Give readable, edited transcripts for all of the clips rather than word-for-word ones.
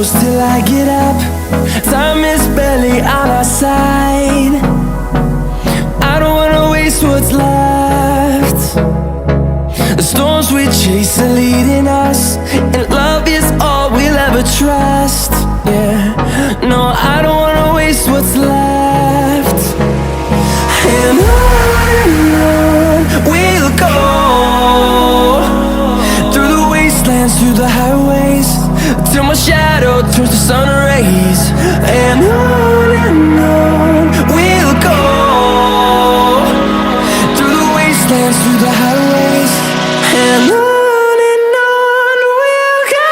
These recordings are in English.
goes till I get up. Time is barely on our side. I don't wanna waste what's left. The storms we chase are leading us, and love is all we'll ever trust. Yeah, no, I don't wanna waste what's left. And on we'll go, through the wastelands, through the highways, till my shadow turns to sun rays. And on we'll go, through the wastelands, through the highways, and on we'll go.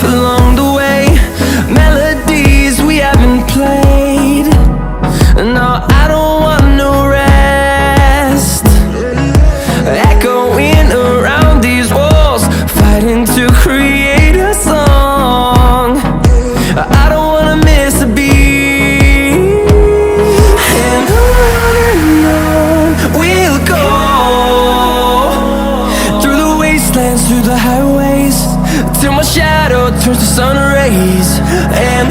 Along the way, melodies we haven't played. No, I don't want no rest. Echoing around these walls, fighting to create a song. I don't wanna miss a beat. And on we'll go, through the wastelands, through the highways, till my shadow turns to sun rays. And